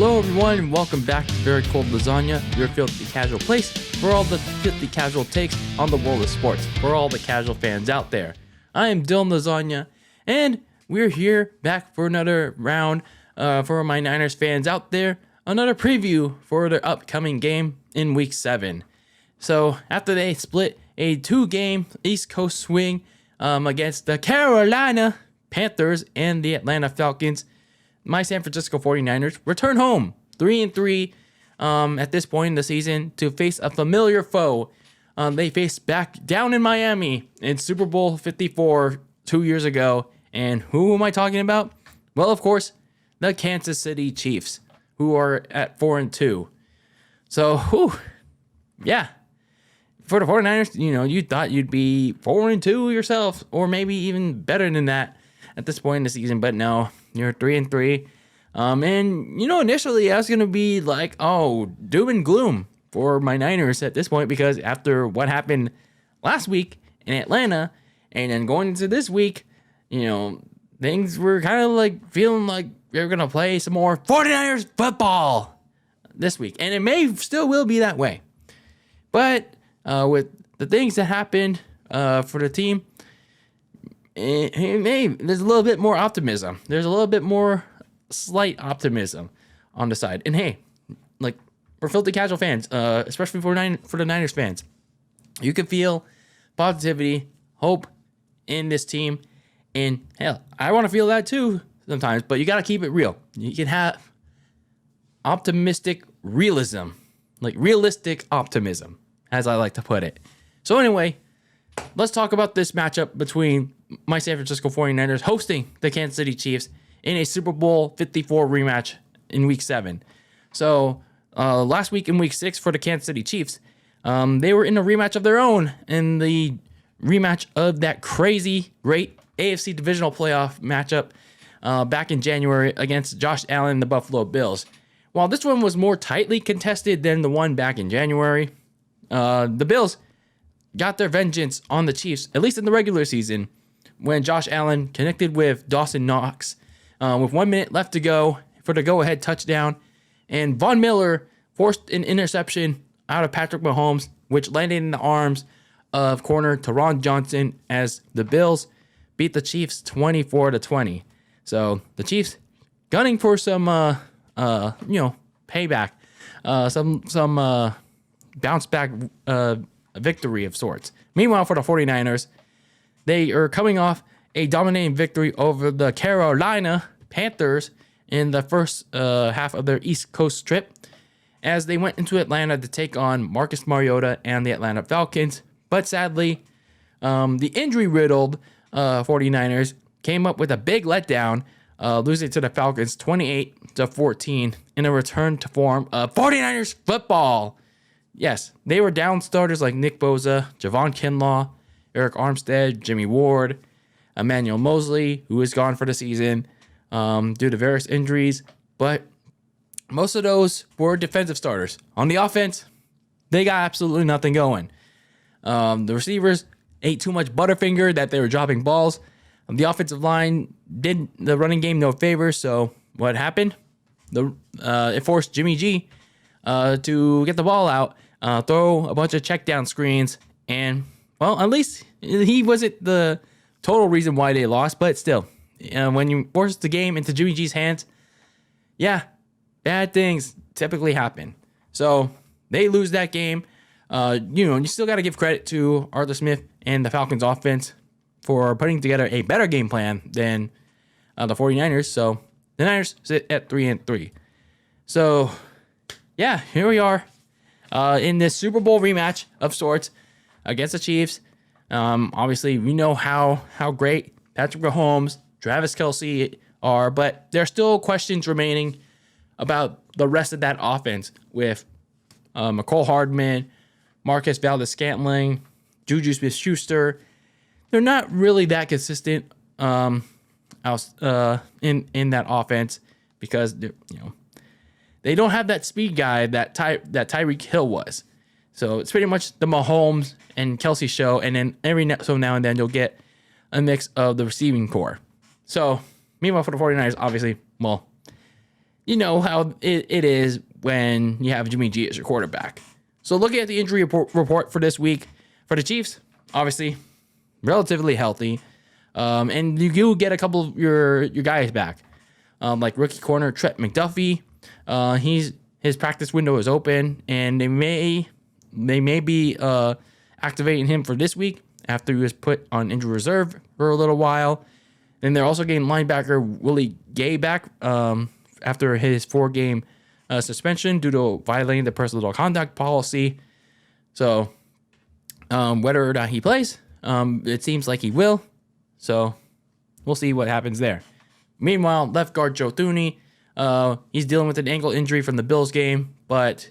Hello everyone and welcome back to Very Cold Lasagna, your filthy casual place for all the filthy casual takes on the world of sports, for all the casual fans out there. I am DylanLasagna and we're here back for another round for my Niners fans out there, another preview for their upcoming game in Week 7. So after they split a 2-game East Coast swing against the Carolina Panthers and the Atlanta Falcons, my San Francisco 49ers return home 3-3 at this point in the season to face a familiar foe. They faced back down in Miami in Super Bowl 54 2 years ago. And who am I talking about? Well, of course, the Kansas City Chiefs, who are at 4-2. So, yeah. For the 49ers, you thought you'd be 4-2 yourself, or maybe even better than that at this point in the season, but no, you're 3-3. And initially I was gonna be like, doom and gloom for my Niners at this point, because after what happened last week in Atlanta, and then going into this week, things were kind of like feeling like we were gonna play some more 49ers football this week, and it may still will be that way. But with the things that happened for the team, there's a little bit more optimism. There's a little bit more slight optimism on the side. And hey, like, we're filthy casual fans, especially for the Niners fans. You can feel positivity, hope in this team. And hell, I want to feel that too sometimes, but you got to keep it real. You can have optimistic realism, like realistic optimism, as I like to put it. So anyway, let's talk about this matchup between my San Francisco 49ers hosting the Kansas City Chiefs in a Super Bowl 54 rematch in Week 7. So last week in Week 6 for the Kansas City Chiefs, they were in a rematch of their own, in the rematch of that crazy great AFC divisional playoff matchup back in January against Josh Allen and the Buffalo Bills. While this one was more tightly contested than the one back in January, the Bills got their vengeance on the Chiefs, at least in the regular season, when Josh Allen connected with Dawson Knox with 1 minute left to go for the go-ahead touchdown, and Von Miller forced an interception out of Patrick Mahomes, which landed in the arms of corner Teron Johnson as the Bills beat the Chiefs 24-20. So the Chiefs gunning for some payback, some bounce back victory of sorts. Meanwhile, for the 49ers, they are coming off a dominating victory over the Carolina Panthers in the first half of their East Coast trip, as they went into Atlanta to take on Marcus Mariota and the Atlanta Falcons. But sadly, the injury-riddled 49ers came up with a big letdown, losing to the Falcons 28-14 in a return to form of 49ers football. Yes, they were down starters like Nick Bosa, Javon Kinlaw, Eric Armstead, Jimmy Ward, Emmanuel Mosley, who is gone for the season due to various injuries. But most of those were defensive starters. On the offense, they got absolutely nothing going. The receivers ate too much Butterfinger that they were dropping balls. The offensive line did the running game no favor. So what happened? It forced Jimmy G to get the ball out, throw a bunch of check down screens, and, well, at least he wasn't the total reason why they lost, but still, when you force the game into Jimmy G's hands, yeah, bad things typically happen. So they lose that game. You still got to give credit to Arthur Smith and the Falcons offense for putting together a better game plan than the 49ers. So the Niners sit at 3-3. So yeah, here we are in this Super Bowl rematch of sorts against the Chiefs. Obviously, we know how great Patrick Mahomes, Travis Kelce are, but there are still questions remaining about the rest of that offense with McCole Hardman, Marcus Valdes-Scantling, Juju Smith-Schuster. They're not really that consistent in that offense because they don't have that speed guy that Tyreek Hill was. So it's pretty much the Mahomes and Kelce show, and then every so now and then you'll get a mix of the receiving core. So meanwhile, for the 49ers, obviously, well, you know how it is when you have Jimmy G as your quarterback. So looking at the injury report for this week for the Chiefs, obviously relatively healthy. And you get a couple of your guys back, like rookie corner Trent McDuffie. His practice window is open, and they may be activating him for this week after he was put on injury reserve for a little while. Then they're also getting linebacker Willie Gay back after his 4-game suspension due to violating the personal conduct policy. So whether or not he plays, it seems like he will. So we'll see what happens there. Meanwhile, left guard Joe Thuney, he's dealing with an ankle injury from the Bills game, but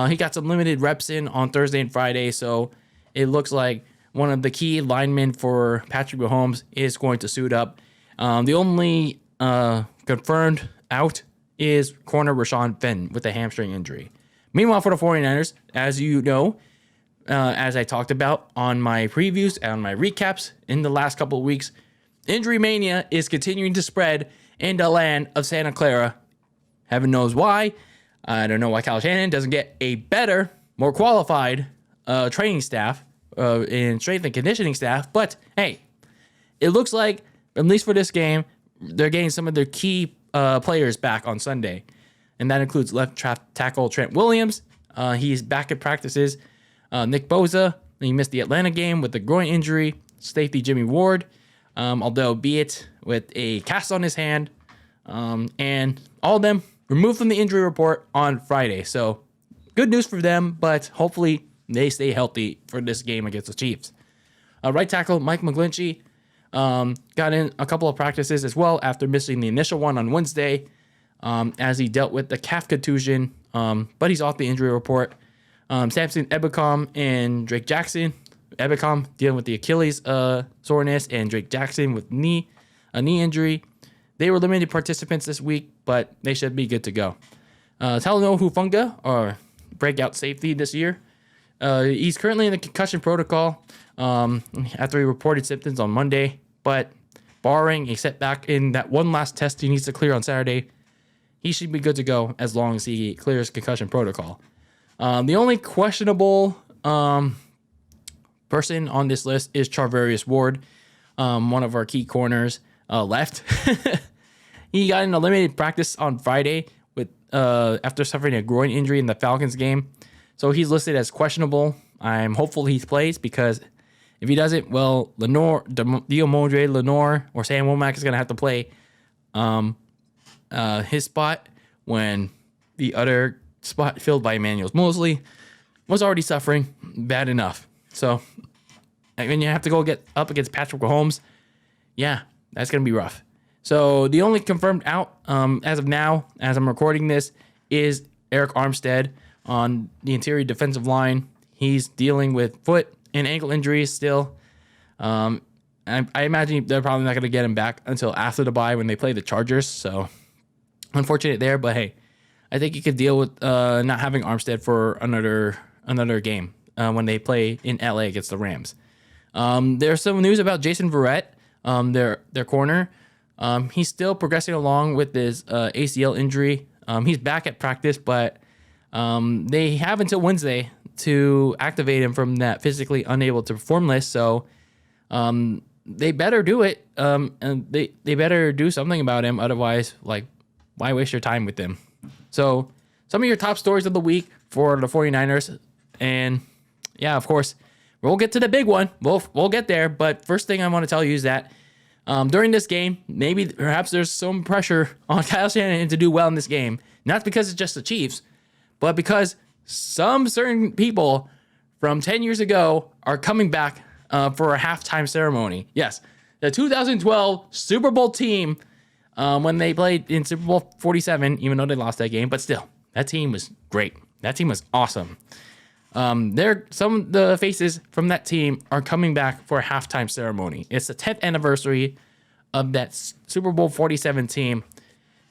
he got some limited reps in on Thursday and Friday, so it looks like one of the key linemen for Patrick Mahomes is going to suit up. The only confirmed out is corner Rashawn Fenton with a hamstring injury. Meanwhile, for the 49ers, as you know, as I talked about on my previews and on my recaps in the last couple of weeks, injury mania is continuing to spread in the land of Santa Clara. Heaven knows why. I don't know why Kyle Shanahan doesn't get a better, more qualified training staff and strength and conditioning staff. But hey, it looks like, at least for this game, they're getting some of their key players back on Sunday. And that includes left tackle Trent Williams. He's back at practices. Nick Bosa, he missed the Atlanta game with a groin injury. Safety Jimmy Ward, although be it with a cast on his hand. And all of them removed from the injury report on Friday. So good news for them, but hopefully they stay healthy for this game against the Chiefs. Right tackle Mike McGlinchey got in a couple of practices as well after missing the initial one on Wednesday as he dealt with the calf contusion, but he's off the injury report. Samson Ebukam and Drake Jackson. Ebukam dealing with the Achilles soreness, and Drake Jackson with a knee injury. They were limited participants this week, but they should be good to go. Talanoa Hufanga, our breakout safety this year, he's currently in the concussion protocol after he reported symptoms on Monday, but barring a setback in that one last test he needs to clear on Saturday, he should be good to go as long as he clears concussion protocol. The only questionable person on this list is Charvarius Ward, one of our key corners left. He got in a limited practice on Friday with after suffering a groin injury in the Falcons game. So he's listed as questionable. I'm hopeful he plays because if he doesn't, well, Diomondre Lenore or Sam Womack is going to have to play his spot when the other spot filled by Emmanuel Mosley was already suffering bad enough. So when you have to go get up against Patrick Mahomes, yeah, that's going to be rough. So the only confirmed out as of now, as I'm recording this, is Eric Armstead on the interior defensive line. He's dealing with foot and ankle injuries still. I imagine they're probably not going to get him back until after the bye when they play the Chargers. So unfortunate there, but hey, I think you could deal with not having Armstead for another game when they play in LA against the Rams. There's some news about Jason Verrett, their corner. He's still progressing along with his ACL injury. He's back at practice, but they have until Wednesday to activate him from that physically unable to perform list. So they better do it, and they better do something about him. Otherwise, like, why waste your time with him? So some of your top stories of the week for the 49ers. And yeah, of course, we'll get to the big one. We'll get there. But first thing I want to tell you is that during this game, perhaps there's some pressure on Kyle Shanahan to do well in this game. Not because it's just the Chiefs, but because some certain people from 10 years ago are coming back for a halftime ceremony. Yes, the 2012 Super Bowl team, when they played in Super Bowl 47, even though they lost that game, but still, that team was great. That team was awesome. Some of the faces from that team are coming back for a halftime ceremony. It's the 10th anniversary of that Super Bowl 47 team.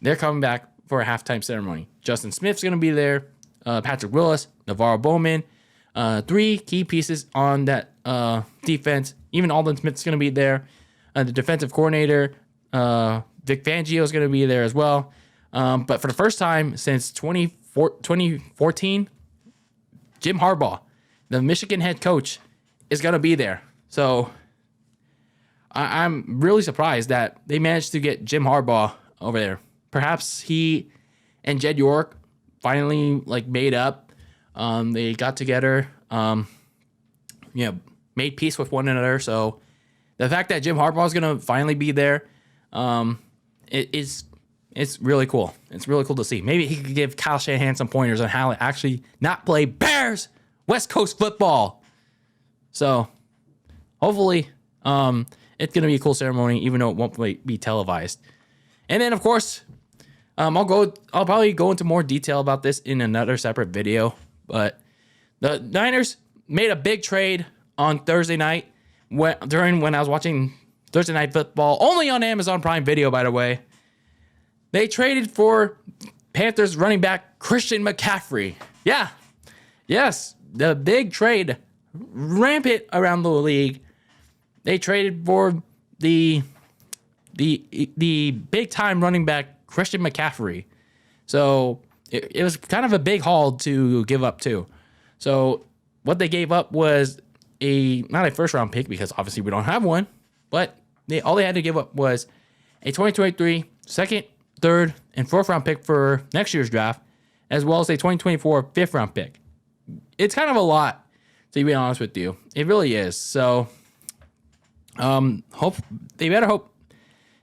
They're coming back for a halftime ceremony. Justin Smith's going to be there. Patrick Willis, Navarro Bowman, 3 key pieces on that defense. Even Aldon Smith's going to be there. The defensive coordinator, Vic Fangio, is going to be there as well. But for the first time since 2014, Jim Harbaugh, the Michigan head coach, is going to be there. So I'm really surprised that they managed to get Jim Harbaugh over there. Perhaps he and Jed York finally made up. They got together, made peace with one another. So the fact that Jim Harbaugh is going to finally be there, it's really cool. It's really cool to see. Maybe he could give Kyle Shanahan some pointers on how to actually not play Bears West Coast football. So hopefully, it's going to be a cool ceremony, even though it won't be televised. And then, of course, I'll probably go into more detail about this in another separate video. But the Niners made a big trade on Thursday night when I was watching Thursday Night Football, only on Amazon Prime Video, by the way. They traded for Panthers running back Christian McCaffrey. Yeah. Yes, the big trade, rampant around the league. They traded for the big time running back Christian McCaffrey. So it was kind of a big haul to give up too. So what they gave up was not a first round pick, because obviously we don't have one, but all they had to give up was a 2023 second, third, and fourth round pick for next year's draft, as well as a 2024 fifth round pick. It's kind of a lot, to be honest with you. It really is. So they better hope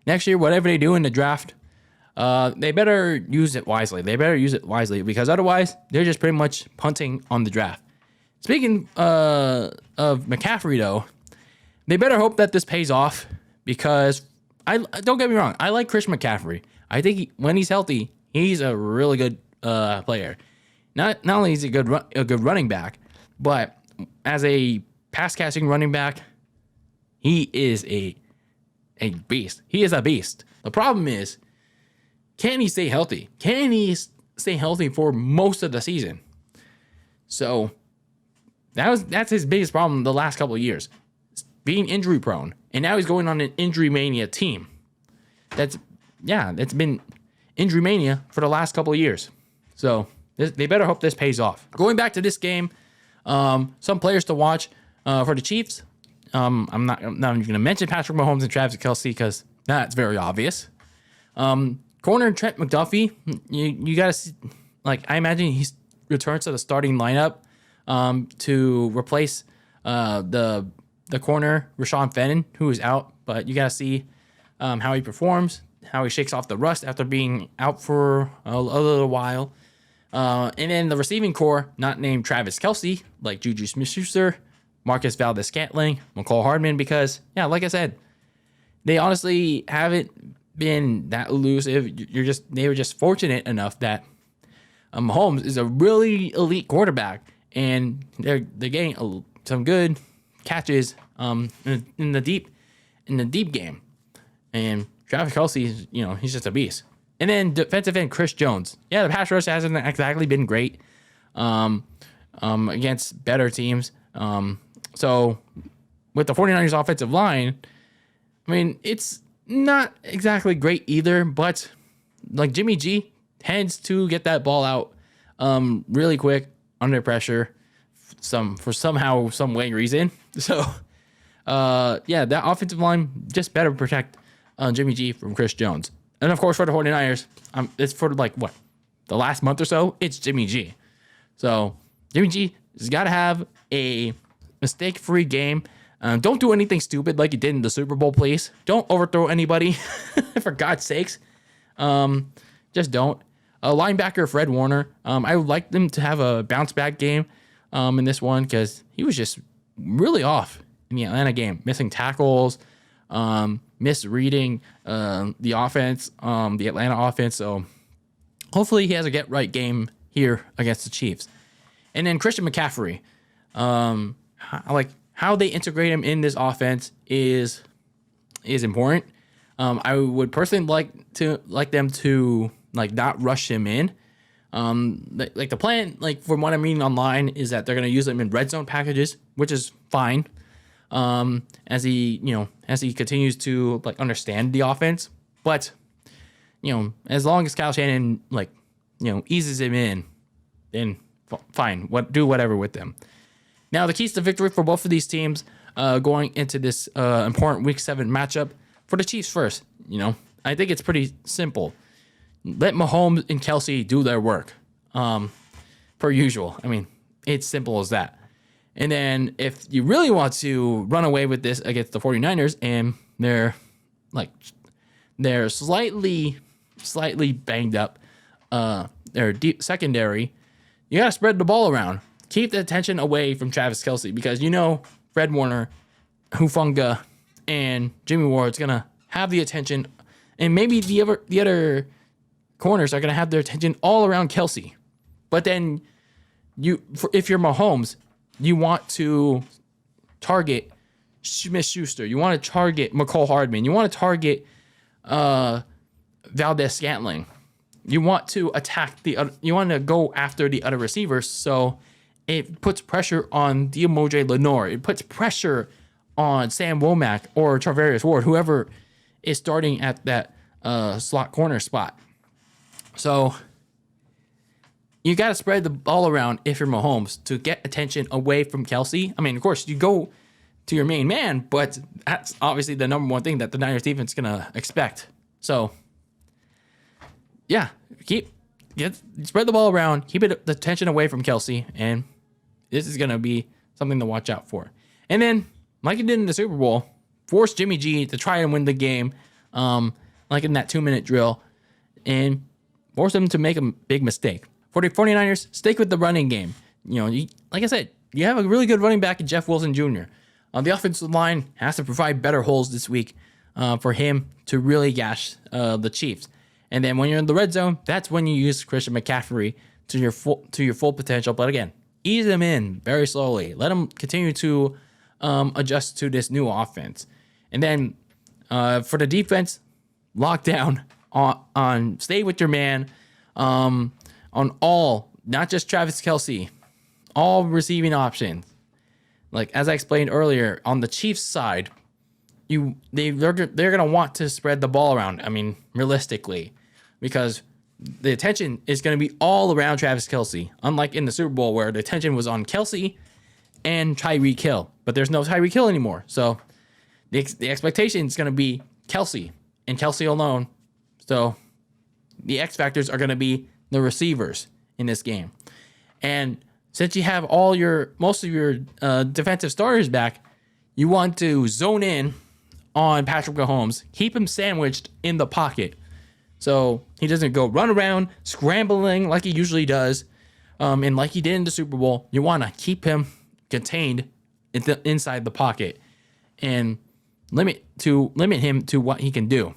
next year, whatever they do in the draft, they better use it wisely. Because otherwise they're just pretty much punting on the draft. Speaking of McCaffrey, though, they better hope that this pays off, because don't get me wrong, I like Christian McCaffrey. I think when he's healthy, he's a really good player. Not only is he a good running back, but as a pass catching running back, he is a beast. He is a beast. The problem is, can he stay healthy? Can he stay healthy for most of the season? So that's his biggest problem the last couple of years, being injury prone, and now he's going on an injury mania team. That's been injury mania for the last couple of years. So they better hope this pays off. Going back to this game, some players to watch for the Chiefs. I'm not even going to mention Patrick Mahomes and Travis Kelce, because that's very obvious. Corner Trent McDuffie, you got to see, I imagine he returns to the starting lineup to replace the corner Rashawn Fenton, who is out. But you got to see how he performs, how he shakes off the rust after being out for a little while. And then the receiving core, not named Travis Kelce, like Juju Smith-Schuster, Marcus Valdez-Scantling, McCall Hardman, because, like I said, they honestly haven't been that elusive. They were just fortunate enough that Mahomes is a really elite quarterback, and they're getting some good catches in the deep game. And Travis Kelce, he's just a beast. And then defensive end Chris Jones. Yeah, the pass rush hasn't exactly been great against better teams. So with the 49ers offensive line, I mean, it's not exactly great either, but Jimmy G tends to get that ball out really quick under pressure some way reason. So that offensive line just better protect Jimmy G from Chris Jones. And of course for the 49ers, it's for the last month or so, it's Jimmy G. So Jimmy G has got to have a mistake-free game. Don't do anything stupid like you did in the Super Bowl, please. Don't overthrow anybody, for God's sakes. Just don't. Linebacker Fred Warner. I would like them to have a bounce-back game in this one, because he was just really off in the Atlanta game. Missing tackles, misreading the offense, the Atlanta offense. So hopefully he has a get-right game here against the Chiefs. And then Christian McCaffrey. How they integrate him in this offense is important. I would personally like them to not rush him in. The plan, from what I'm reading online, is that they're gonna use him in red zone packages, which is fine. As he continues to understand the offense. But as long as Kyle Shanahan, eases him in, then fine. Do whatever with them. Now, the keys to victory for both of these teams going into this important Week 7 matchup. For the Chiefs first, I think it's pretty simple. Let Mahomes and Kelsey do their work, per usual. I mean, it's simple as that. And then if you really want to run away with this against the 49ers and they're slightly banged up, their deep secondary, you got to spread the ball around. Keep the attention away from Travis Kelce because Fred Warner, Hufanga, and Jimmy Ward's going to have the attention, and maybe the other corners are going to have their attention all around Kelce. But then if you're Mahomes, you want to target Smith-Schuster. You want to target McCole Hardman. You want to target Valdez-Scantling. You want to attack you want to go after the other receivers, so it puts pressure on Diomondre Lenore. It puts pressure on Sam Womack or Charvarius Ward, whoever is starting at that slot corner spot. So you got to spread the ball around if you're Mahomes to get attention away from Kelce. I mean, of course, you go to your main man, but that's obviously the number one thing that the Niners defense is going to expect. So, yeah, spread the ball around, keep the attention away from Kelce, and this is going to be something to watch out for. And then, like you did in the Super Bowl, force Jimmy G to try and win the game, like in that 2-minute drill, and force him to make a big mistake. For the 49ers, stick with the running game. Like I said, you have a really good running back in Jeff Wilson Jr. The offensive line has to provide better holes this week for him to really gash the Chiefs. And then when you're in the red zone, that's when you use Christian McCaffrey to your full potential. But again, ease him in very slowly. Let him continue to adjust to this new offense. And then for the defense, lock down on stay with your man on all, not just Travis Kelce, all receiving options. Like as I explained earlier, on the Chiefs side, they're gonna want to spread the ball around. I mean, realistically, because the attention is gonna be all around Travis Kelce. Unlike in the Super Bowl where the attention was on Kelce and Tyreek Hill, but there's no Tyreek Hill anymore. So the expectation is gonna be Kelce and Kelce alone. So the X factors are gonna be the receivers in this game. And since you have most of your defensive starters back, you want to zone in on Patrick Mahomes, keep him sandwiched in the pocket so he doesn't go run around scrambling like he usually does, and like he did in the Super Bowl. You want to keep him contained inside the pocket and limit him to what he can do.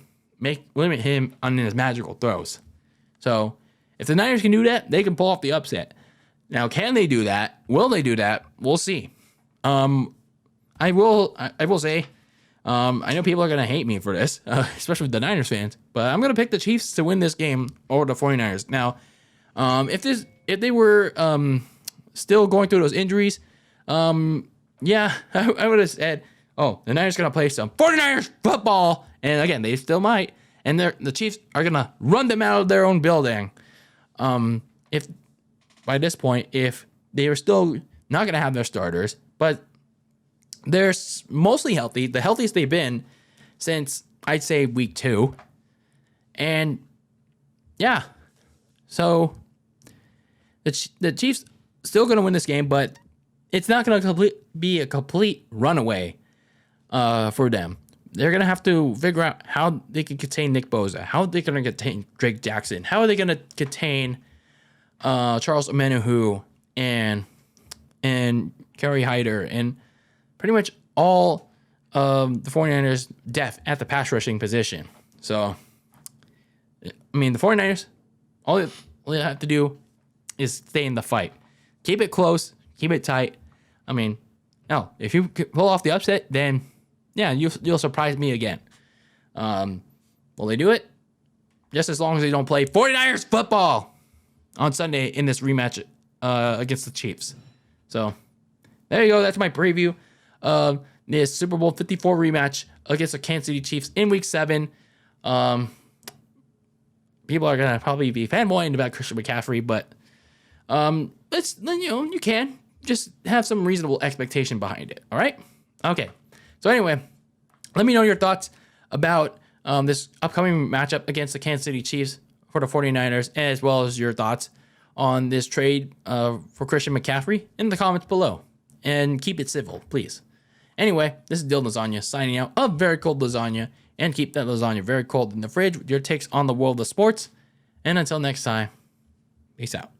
Limit him on his magical throws. So if the Niners can do that, they can pull off the upset. Now, can they do that? Will they do that? We'll see. I will say, I know people are going to hate me for this, especially with the Niners fans, but I'm going to pick the Chiefs to win this game over the 49ers. Now, if they were still going through those injuries, yeah, I would have said, the Niners are going to play some 49ers football. And again, they still might. And the Chiefs are going to run them out of their own building. If by this point, if they are still not going to have their starters, but they're mostly healthy, the healthiest they've been since, I'd say, week 2. And, yeah. So, the Chiefs still going to win this game, but it's not going to be a complete runaway for them. They're going to have to figure out how they can contain Nick Bosa, how they're going to contain Drake Jackson, how are they going to contain Charles Omenihu and Kerry Hyder, and pretty much all the 49ers depth at the pass rushing position. So, I mean, the 49ers, all they have to do is stay in the fight. Keep it close, keep it tight. I mean, if you pull off the upset, then, yeah, you'll surprise me again. Will they do it? Just as long as they don't play 49ers football on Sunday in this rematch against the Chiefs. So, there you go. That's my preview of this Super Bowl 54 rematch against the Kansas City Chiefs in Week 7. people are gonna probably be fanboying about Christian McCaffrey, but let's you can just have some reasonable expectation behind it. All right. Okay. So anyway, let me know your thoughts about this upcoming matchup against the Kansas City Chiefs for the 49ers, as well as your thoughts on this trade for Christian McCaffrey in the comments below. And keep it civil, please. Anyway, this is DylanLasagna signing out of Very Cold Lasagna. And keep that lasagna very cold in the fridge with your takes on the world of sports. And until next time, peace out.